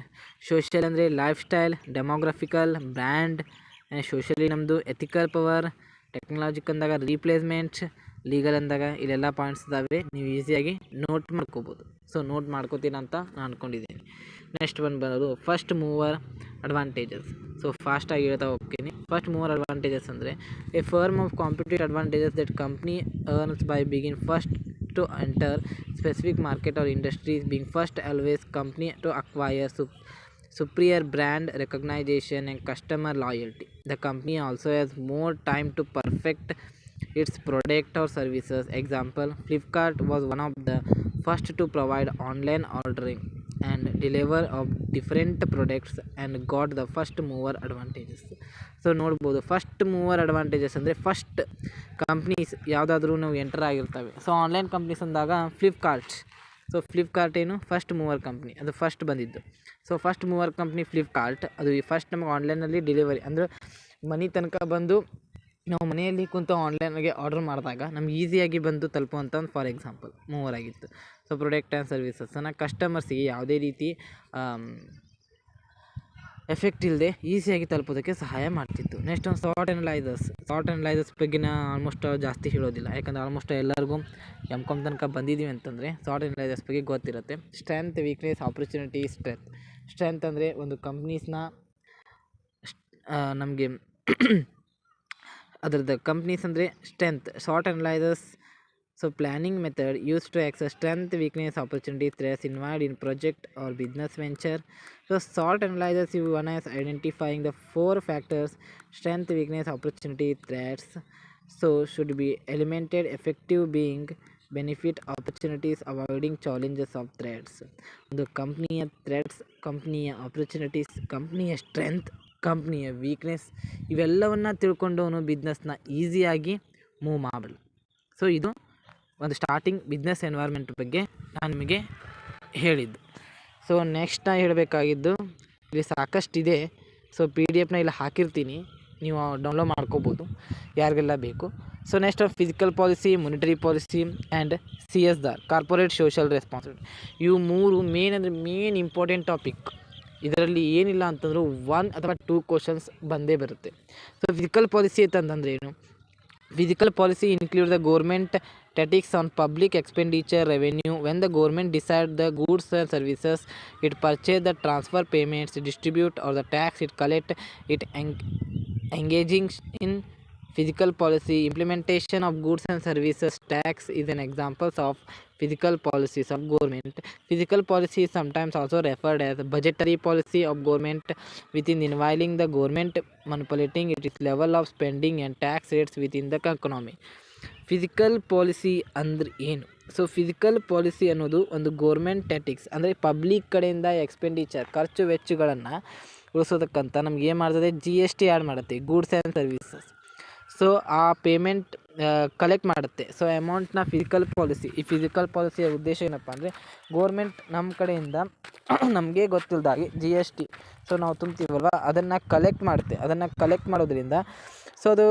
Social ಅಂದರೆ lifestyle, demographical, brand and socially ನಮ್ಮದು ಎಥಿಕಲ್ ಪವರ್. ಟೆಕ್ನಾಲಜಿಕ್ ಅಂದಾಗ replacement. Legal ಅಂದಾಗ ಇಲ್ಲೆಲ್ಲ ಪಾಯಿಂಟ್ಸ್ ಇದ್ದಾವೆ, ನೀವು ಈಸಿಯಾಗಿ ನೋಟ್ ಮಾಡ್ಕೋಬೋದು. ಸೊ ನೋಟ್ ಮಾಡ್ಕೋತೀನಿ ಅಂತ ನಾನು ಅಂದ್ಕೊಂಡಿದ್ದೀನಿ. ನೆಕ್ಸ್ಟ್ ಬರೋದು ಫಸ್ಟ್ ಮೂವರ್ ಅಡ್ವಾಂಟೇಜಸ್. ಸೊ ಫಾಸ್ಟಾಗಿ ಹೇಳ್ತಾ ಹೋಗ್ತೀನಿ. ಫಸ್ಟ್ ಮೂವರ್ ಅಡ್ವಾಂಟೇಜಸ್ ಅಂದರೆ A firm of competitive advantages that company earns by begin first to enter specific market or industries, being first always company to acquire superior brand recognition and customer loyalty. The company also has more time to perfect its product or services. Example, Flipkart was one of the first to provide online ordering and deliver of different products and got the first mover advantages. So ನೋಡ್ಬೋದು, first mower advantages ಅಂದರೆ first companies ಯಾವುದಾದ್ರೂ ನಾವು enter ಆಗಿರ್ತವೆ. So online companies ಅಂದಾಗ Flipkart. So Flipkart ಏನು first mower company, ಅದು first ಬಂದಿದ್ದು. So first mower company Flipkart, ಅದು ಫಸ್ಟ್ ನಮಗೆ ಆನ್ಲೈನಲ್ಲಿ ಡೆಲಿವರಿ ಅಂದರೆ ಮನೆ ತನಕ ಬಂದು ನಾವು ಮನೆಯಲ್ಲಿ ಕುಂತು ಆನ್ಲೈನ್ಗೆ ಆರ್ಡರ್ ಮಾಡಿದಾಗ ನಮ್ಗೆ ಈಸಿಯಾಗಿ ಬಂದು ತಲುಪುವಂಥ ಒಂದು ಫಾರ್ ಎಕ್ಸಾಂಪಲ್ ಮೂವರ್ ಆಗಿತ್ತು. ಸೊ ಪ್ರಾಡಕ್ಟ್ ಆ್ಯಂಡ್ ಸರ್ವಿಸಸ್ಸನ್ನು ಕಸ್ಟಮರ್ಸಿಗೆ ಯಾವುದೇ ರೀತಿ ಎಫೆಕ್ಟ್ ಇಲ್ಲದೆ ಈಸಿಯಾಗಿ ತಲುಪೋದಕ್ಕೆ ಸಹಾಯ ಮಾಡ್ತಿತ್ತು. ನೆಕ್ಸ್ಟ್ ಒಂದು ಸಾರ್ಟ್ ಅನಲೈಸಸ್ ಬಗ್ಗೆನ ಆಲ್ಮೋಸ್ಟ್ ಜಾಸ್ತಿ ಹೇಳೋದಿಲ್ಲ, ಯಾಕಂದರೆ ಆಲ್ಮೋಸ್ಟ್ ಎಲ್ಲರಿಗೂ M.Com ತನಕ ಬಂದಿದ್ದೀವಿ ಅಂತಂದರೆ ಸಾರ್ಟ್ ಅನಲೈಸಸ್ ಬಗ್ಗೆ ಗೊತ್ತಿರುತ್ತೆ. ಸ್ಟ್ರೆಂತ್, ವೀಕ್ನೆಸ್, ಆಪರ್ಚುನಿಟಿ, ಸ್ಟ್ರೆಂತ್ ಅಂದರೆ ಒಂದು ಕಂಪ್ನೀಸ್ನ ನಮಗೆ ಅದರದ್ದು ಕಂಪ್ನೀಸ್ ಅಂದರೆ strength. SWOT analysis so planning method use to access strength, weakness, opportunity, threats involved in project or business venture. So SWOT analysis you one as identifying the 4 factors: strength, weakness, opportunity, threats. So should be eliminated, effective being benefit, opportunities, avoiding challenges of threats. ಒಂದು ಕಂಪ್ನಿಯ threats, ಕಂಪ್ನಿಯ opportunities, ಕಂಪ್ನಿಯ strength, ಕಂಪ್ನಿಯ weakness ಇವೆಲ್ಲವನ್ನು ತಿಳ್ಕೊಂಡವನು ಬಿಸ್ನೆಸ್ನ ಈಸಿಯಾಗಿ move ಮಾಡಬಲ್ಲ. So ಇದು ಒಂದು starting business environment ಬಗ್ಗೆ ನಾನು ನಿಮಗೆ ಹೇಳಿದ್ದು. ಸೊ ನೆಕ್ಸ್ಟ್ ನಾನು ಹೇಳಬೇಕಾಗಿದ್ದು ಇಲ್ಲಿ ಸಾಕಷ್ಟಿದೆ. ಸೊ PDF ಇಲ್ಲಿ ಹಾಕಿರ್ತೀನಿ, ನೀವು ಡೌನ್ಲೋಡ್ ಮಾಡ್ಕೋಬೋದು ಯಾರಿಗೆಲ್ಲ ಬೇಕು. So next physical policy, monetary policy and CSR corporate social responsibility. ಇವು ಮೂರು ಮೇನ್ ಇಂಪಾರ್ಟೆಂಟ್ ಟಾಪಿಕ್. ಇದರಲ್ಲಿ ಏನಿಲ್ಲ ಅಂತಂದರೂ 1 ಅಥವಾ 2 ಕ್ವಶನ್ಸ್ ಬಂದೇ ಬರುತ್ತೆ. ಸೊ ಫಿಸಿಕಲ್ ಪಾಲಿಸಿ ಅಂತಂದರೆ ಏನು? Physical policy includes the government tactics on public expenditure revenue. When the government decides the goods and services it purchase, the transfer payments, distribute or the tax it collect, it engaging in physical policy. Implementation of goods and services tax is an example of physical policies of government. Physical policy is sometimes also referred as budgetary policy of government, within involving the government manipulating its level of spending and tax rates within the economy. Physical policy ಅಂದ್ರೆ ಏನು? So physical policy ಅನ್ನೋದು ಒಂದು government ಟ್ಯಾಟಿಕ್ಸ್ ಅಂದರೆ public ಕಡೆಯಿಂದ expenditure ಖರ್ಚು ವೆಚ್ಚಗಳನ್ನು ಉಳಿಸೋದಕ್ಕಂತ ನಮ್ಗೆ ಏನು ಮಾಡ್ತದೆ, GST ಆ್ಯಡ್ ಮಾಡುತ್ತೆ, ಗೂಡ್ಸ್ ಆ್ಯಂಡ್ ಸರ್ವಿಸಸ್. ಸೊ ಆ ಪೇಮೆಂಟ್ ಕಲೆಕ್ಟ್ ಮಾಡುತ್ತೆ. ಸೊ ಅಮೌಂಟ್ನ ಫಿಸಿಕಲ್ ಪಾಲಿಸಿ. ಈ ಫಿಸಿಕಲ್ ಪಾಲಿಸಿಯ ಉದ್ದೇಶ ಏನಪ್ಪ ಅಂದರೆ ಗೋರ್ಮೆಂಟ್ ನಮ್ಮ ಕಡೆಯಿಂದ ನಮಗೆ ಗೊತ್ತಿಲ್ಲದಾಗಿ GST ಸೊ ನಾವು ತುಂಬ್ತೀವಲ್ವ ಅದನ್ನು ಕಲೆಕ್ಟ್ ಮಾಡುತ್ತೆ. ಅದನ್ನು ಕಲೆಕ್ಟ್ ಮಾಡೋದ್ರಿಂದ ಸೊ ಅದು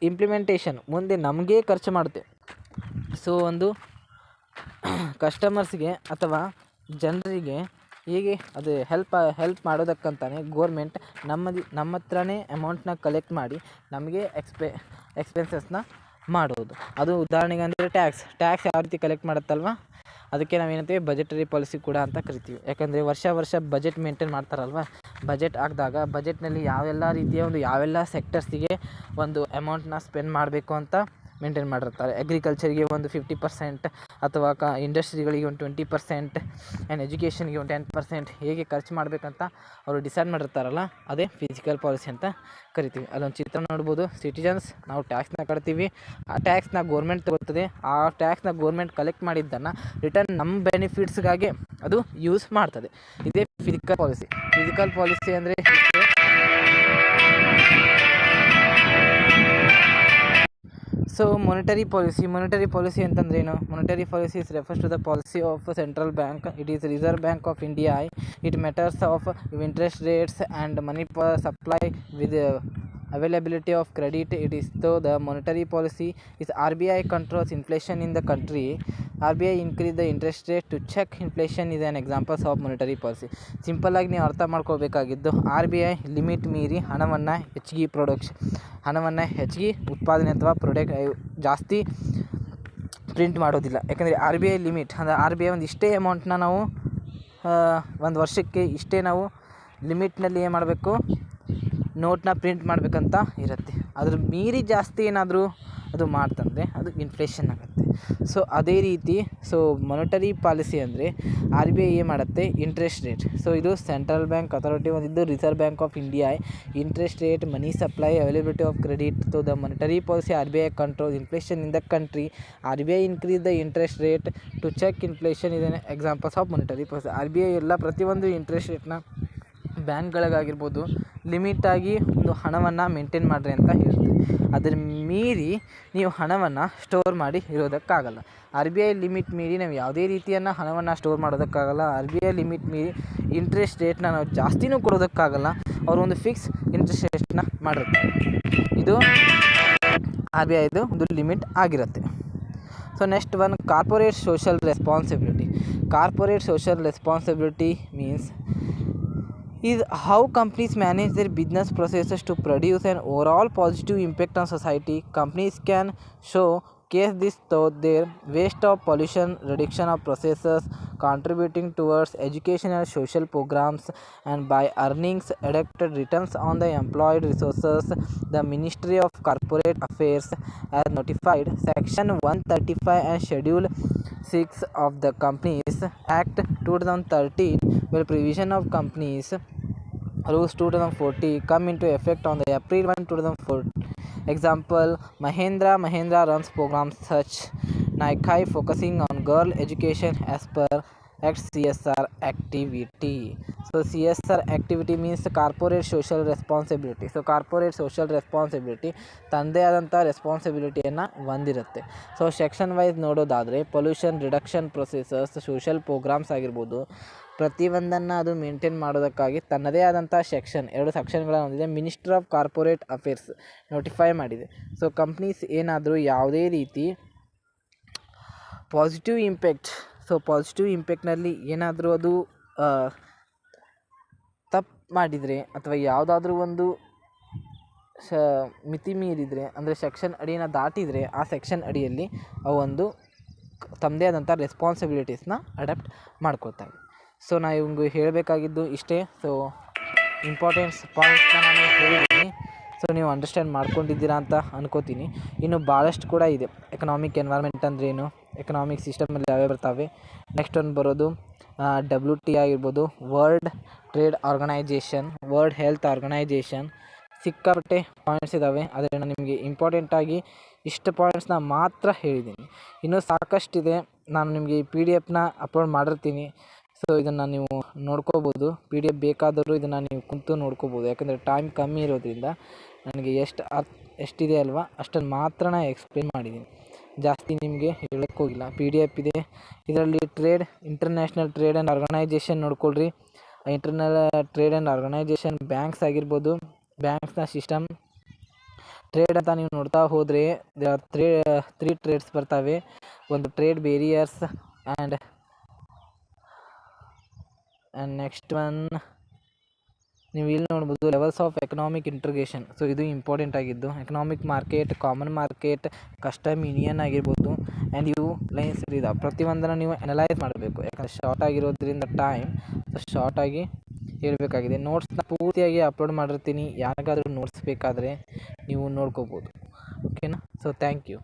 ಇಂಪ್ಲಿಮೆಂಟೇಷನ್ ಮುಂದೆ ನಮಗೆ ಖರ್ಚು ಮಾಡುತ್ತೆ. ಸೊ ಒಂದು ಕಸ್ಟಮರ್ಸ್ಗೆ ಅಥವಾ ಜನರಿಗೆ ಹೀಗೆ ಅದು ಹೆಲ್ಪ್ ಮಾಡೋದಕ್ಕಂತಾನೆ ಗೋರ್ಮೆಂಟ್ ನಮ್ಮ ಹತ್ರನೇ ಅಮೌಂಟ್ನ ಕಲೆಕ್ಟ್ ಮಾಡಿ ನಮಗೆ ಎಕ್ಸ್ಪೆನ್ಸಸ್ನ ಮಾಡೋದು. ಅದು ಉದಾಹರಣೆಗೆ ಅಂದರೆ ಟ್ಯಾಕ್ಸ್ ಯಾವ ರೀತಿ ಕಲೆಕ್ಟ್ ಮಾಡುತ್ತಲ್ವ, ಅದಕ್ಕೆ ನಾವೇನಂತೀವಿ ಬಜೆಟರಿ ಪಾಲಿಸಿ ಕೂಡ ಅಂತ ಕರಿತೀವಿ. ಯಾಕಂದರೆ ವರ್ಷ ಬಜೆಟ್ ಮೇಂಟೈನ್ ಮಾಡ್ತಾರಲ್ವ, ಬಜೆಟ್ ಹಾಕಿದಾಗ ಬಜೆಟ್ನಲ್ಲಿ ಯಾವೆಲ್ಲ ರೀತಿಯ ಯಾವೆಲ್ಲ ಸೆಕ್ಟರ್ಸಿಗೆ ಒಂದು ಅಮೌಂಟ್ನ ಸ್ಪೆಂಡ್ ಮಾಡಬೇಕು ಅಂತ ಮೇಂಟೈನ್ ಮಾಡಿರ್ತಾರೆ. ಅಗ್ರಿಕಲ್ಚರ್ಗೆ ಒಂದು 50% ಅಥವಾ ಇಂಡಸ್ಟ್ರಿಗಳಿಗೆ ಒಂದು 20% ಆ್ಯಂಡ್ ಎಜುಕೇಷನ್ಗೆ ಒಂದು 10% ಹೇಗೆ ಖರ್ಚು ಮಾಡಬೇಕಂತ ಅವರು ಡಿಸೈಡ್ ಮಾಡಿರ್ತಾರಲ್ಲ, ಅದೇ ಫಿಸಿಕಲ್ ಪಾಲಿಸಿ ಅಂತ ಕರಿತೀವಿ. ಅಲ್ಲೊಂದು ಚಿತ್ರ ನೋಡ್ಬೋದು. ಸಿಟಿಜನ್ಸ್ ನಾವು ಟ್ಯಾಕ್ಸ್ನ ಕಟ್ತೀವಿ, ಆ ಟ್ಯಾಕ್ಸ್ನ ಗೋರ್ಮೆಂಟ್ ತಗೋತದೆ. ಆ ಟ್ಯಾಕ್ಸ್ನ ಗೋರ್ಮೆಂಟ್ ಕಲೆಕ್ಟ್ ಮಾಡಿದ್ದನ್ನು ರಿಟರ್ನ್ ನಮ್ಮ ಬೆನಿಫಿಟ್ಸ್ಗಾಗಿ ಅದು ಯೂಸ್ ಮಾಡ್ತದೆ. ಇದೇ ಫಿಸಿಕಲ್ ಪಾಲಿಸಿ. ಫಿಸಿಕಲ್ ಪಾಲಿಸಿ ಅಂದರೆ ಸೊ monetary policy ಅಂತಂದ್ರೆ ಏನು? monetary policy is refers to the policy of central bank. It is Reserve Bank of India. It matters of interest rates and money supply with availability of credit. It is so the monetary policy is RBI controls inflation in the country. RBI increase the interest rate to check inflation is an examples of monetary policy. Simple ಆಗಿ ನೀವು ಅರ್ಥ ಮಾಡ್ಕೋಬೇಕಾಗಿದ್ದು, RBI limit ಮೀರಿ ಹಣವನ್ನು ಹೆಚ್ಚಿಗೆ ಉತ್ಪಾದನೆ ಅಥವಾ ಜಾಸ್ತಿ print ಮಾಡೋದಿಲ್ಲ. ಯಾಕಂದರೆ RBI ಲಿಮಿಟ್ ಅಂದರೆ RBI ಒಂದು ಇಷ್ಟೇ ಅಮೌಂಟ್ನ ನಾವು ಒಂದು ವರ್ಷಕ್ಕೆ ಇಷ್ಟೇ ನಾವು ಲಿಮಿಟ್ನಲ್ಲಿ ಏನು ಮಾಡಬೇಕು, ನೋಟ್ನ ಪ್ರಿಂಟ್ ಮಾಡಬೇಕಂತ ಇರುತ್ತೆ. ಅದ್ರ ಮೀರಿ ಜಾಸ್ತಿ ಏನಾದರೂ ಅದು ಮಾಡ್ತಂದರೆ ಅದು ಇನ್ಫ್ಲೇಷನ್ ಆಗುತ್ತೆ. ಸೊ ಅದೇ ರೀತಿ ಮೊನಿಟರಿ ಪಾಲಿಸಿ ಅಂದರೆ RBI ಏನು ಮಾಡುತ್ತೆ, ಇಂಟ್ರೆಸ್ಟ್ ರೇಟ್. ಸೊ ಇದು ಸೆಂಟ್ರಲ್ ಬ್ಯಾಂಕ್ ಅಥಾರಿಟಿ ಒಂದಿದ್ದು reserve bank of India. Interest rate, money supply, availability of credit. So the monetary policy RBI control inflation in the country. RBI increase the interest rate to check inflation ಇದೆ examples of monetary policy. RBI ಎಲ್ಲ ಪ್ರತಿಯೊಂದು interest ರೇಟ್ನ ಬ್ಯಾಂಕ್ಗಳಿಗಾಗಿರ್ಬೋದು ಲಿಮಿಟಾಗಿ ಒಂದು ಹಣವನ್ನು maintain ಮಾಡಿರಿ ಅಂತ ಹೇಳ್ತೀವಿ. ಅದ್ರ ಮೀರಿ ನೀವು ಹಣವನ್ನು ಸ್ಟೋರ್ ಮಾಡಿ ಇರೋದಕ್ಕಾಗಲ್ಲ. RBI ಲಿಮಿಟ್ ಮೀರಿ ನಾವು ಯಾವುದೇ ರೀತಿಯನ್ನು ಹಣವನ್ನು ಸ್ಟೋರ್ ಮಾಡೋದಕ್ಕಾಗಲ್ಲ. RBI ಲಿಮಿಟ್ ಮೀರಿ ಇಂಟ್ರೆಸ್ಟ್ ರೇಟ್ನ ನಾವು ಜಾಸ್ತಿನೂ ಕೊಡೋದಕ್ಕಾಗಲ್ಲ. ಅವರು ಒಂದು ಫಿಕ್ಸ್ ಇಂಟ್ರೆಸ್ಟ್ ರೇಟ್ನ ಮಾಡಿರ್ತಾರೆ. ಇದು RBIದು ಒಂದು ಲಿಮಿಟ್ ಆಗಿರುತ್ತೆ. So next one, corporate social responsibility. Corporate social responsibility means is how companies manage their business processes to produce an overall positive impact on society. Companies can showcase this through their waste of pollution reduction of processes, contributing towards education and social programs, and by earnings deducted returns on the employed resources. The Ministry of Corporate Affairs has notified Section 135 and Schedule 6 of the Companies Act 2013, where provision of Companies Rules 2040 come into effect on the April 1, 2004. Example, Mahindra runs programs such Nike focusing on girl education as per Act CSR activity. So CSR activity means corporate social responsibility. So corporate social responsibility ತಂದೇ ಆದಂಥ ರೆಸ್ಪಾನ್ಸಿಬಿಲಿಟಿಯನ್ನು ಹೊಂದಿರುತ್ತೆ. So section wise ನೋಡೋದಾದರೆ pollution reduction processes, social programmes ಆಗಿರ್ಬೋದು, ಪ್ರತಿಯೊಂದನ್ನು ಅದು maintain ಮಾಡೋದಕ್ಕಾಗಿ ತನ್ನದೇ ಆದಂಥ ಎರಡು ಸೆಕ್ಷನ್ಗಳನ್ನು ಹೊಂದಿದೆ. Ministry of corporate affairs notify ಮಾಡಿದೆ. ಸೊ ಕಂಪ್ನೀಸ್ ಏನಾದರೂ ಯಾವುದೇ ರೀತಿ ಪಾಸಿಟಿವ್ ಇಂಪ್ಯಾಕ್ಟ್ನಲ್ಲಿ ಏನಾದರೂ ಅದು ತಪ್ಪು ಮಾಡಿದರೆ ಅಥವಾ ಯಾವುದಾದ್ರೂ ಒಂದು ಮಿತಿ ಮೀರಿದರೆ ಅಂದರೆ ಸೆಕ್ಷನ್ ಅಡಿಯನ್ನು ದಾಟಿದರೆ ಆ ಸೆಕ್ಷನ್ ಅಡಿಯಲ್ಲಿ ಅವೊಂದು ತಮ್ಮದೇ ಆದಂಥ ರೆಸ್ಪಾನ್ಸಿಬಿಲಿಟೀಸ್ನ ಅಡಾಪ್ಟ್ ಮಾಡ್ಕೊಳ್ತಾರೆ. ಸೊ ನಾನು ಇವಂಗೆ ಹೇಳಬೇಕಾಗಿದ್ದು ಇಷ್ಟೇ. ಸೊ ಇಂಪಾರ್ಟೆನ್ಸ್ ಪಾಯಿಂಟ್ಸ್ನ ನಾನು ಹೇಳಿದ್ದೀನಿ. ಸೊ ನೀವು ಅಂಡರ್ಸ್ಟ್ಯಾಂಡ್ ಮಾಡ್ಕೊಂಡಿದ್ದೀರಾ ಅಂತ ಅನ್ಕೋತೀನಿ. ಇನ್ನು ಭಾಳಷ್ಟು ಕೂಡ ಇದೆ. ಎಕನಾಮಿಕ್ ಎನ್ವೈರ್ಮೆಂಟ್ ಅಂದ್ರೇನು, ಎಕನಾಮಿಕ್ ಸಿಸ್ಟಮಲ್ಲಿ ಯಾವ್ಯಾವ ಬರ್ತವೆ. ನೆಕ್ಸ್ಟ್ ಒಂದು ಬರೋದು WTO ಆಗಿರ್ಬೋದು, world trade organization, world health organization. ಸಿಕ್ಕಾಪಟ್ಟೆ ಪಾಯಿಂಟ್ಸ್ ಇದ್ದಾವೆ. ಆದರೆ ನಾನು ನಿಮಗೆ ಇಂಪಾರ್ಟೆಂಟಾಗಿ ಇಷ್ಟು ಪಾಯಿಂಟ್ಸ್ನ ಮಾತ್ರ ಹೇಳಿದ್ದೀನಿ. ಇನ್ನೂ ಸಾಕಷ್ಟಿದೆ. ನಾನು ನಿಮಗೆ ಈ PDF ಅಪ್ಲೋಡ್ ಮಾಡಿರ್ತೀನಿ. ಸೊ ಇದನ್ನು ನೀವು ನೋಡ್ಕೋಬೋದು. PDF ಬೇಕಾದರೂ ಇದನ್ನು ನೀವು ಕುಂತು ನೋಡ್ಕೋಬೋದು. ಯಾಕಂದರೆ ಟೈಮ್ ಕಮ್ಮಿ ಇರೋದ್ರಿಂದ ನನಗೆ ಎಷ್ಟಿದೆ ಅಲ್ವಾ ಅಷ್ಟನ್ನು ಮಾತ್ರ ಎಕ್ಸ್ಪ್ಲೇನ್ ಮಾಡಿದ್ದೀನಿ. ಜಾಸ್ತಿ ನಿಮಗೆ ಹೇಳೋಕ್ಕೋಗಿಲ್ಲ. PDF ಇದೆ. ಇದರಲ್ಲಿ ಇಂಟರ್ನ್ಯಾಷನಲ್ ಟ್ರೇಡ್ ಆ್ಯಂಡ್ ಆರ್ಗನೈಜೇಷನ್ ನೋಡ್ಕೊಳ್ರಿ. ಟ್ರೇಡ್ ಆ್ಯಂಡ್ ಆರ್ಗನೈಜೇಷನ್, ಬ್ಯಾಂಕ್ಸ್ ಆಗಿರ್ಬೋದು, ಬ್ಯಾಂಕ್ಸ್ನ ಸಿಸ್ಟಮ್, ಟ್ರೇಡ್ ಅಂತ ನೀವು ನೋಡ್ತಾ ಹೋದರೆ ತ್ರೀ ಟ್ರೇಡ್ಸ್ ಬರ್ತವೆ. ಒಂದು ಟ್ರೇಡ್ ಬೇರಿಯರ್ಸ್ ಆ್ಯಂಡ್ ನೆಕ್ಸ್ಟ್ ಒನ್ ನೀವು ಇಲ್ಲಿ ನೋಡ್ಬೋದು levels of economic integration. So ಇದು ಇಂಪಾರ್ಟೆಂಟ್ ಆಗಿದ್ದು economic market, common market, custom union ಆಗಿರ್ಬೋದು ಆ್ಯಂಡ್ ಇವು ಲೈನ್ಸ್ ಇದಾವೆ. ಪ್ರತಿಯೊಂದನ್ನು ನೀವು ಅನಲೈಸ್ ಮಾಡಬೇಕು. ಯಾಕಂದರೆ ಶಾರ್ಟ್ ಆಗಿರೋದ್ರಿಂದ ಟೈಮ್ ಶಾರ್ಟಾಗಿ ಹೇಳಬೇಕಾಗಿದೆ. ನೋಟ್ಸ್ನ ಪೂರ್ತಿಯಾಗಿ ಅಪ್ಲೋಡ್ ಮಾಡಿರ್ತೀನಿ. ಯಾರಿಗಾದರೂ ನೋಟ್ಸ್ ಬೇಕಾದರೆ ನೀವು ನೋಡ್ಕೋಬೋದು. ಓಕೆನಾ? So thank you.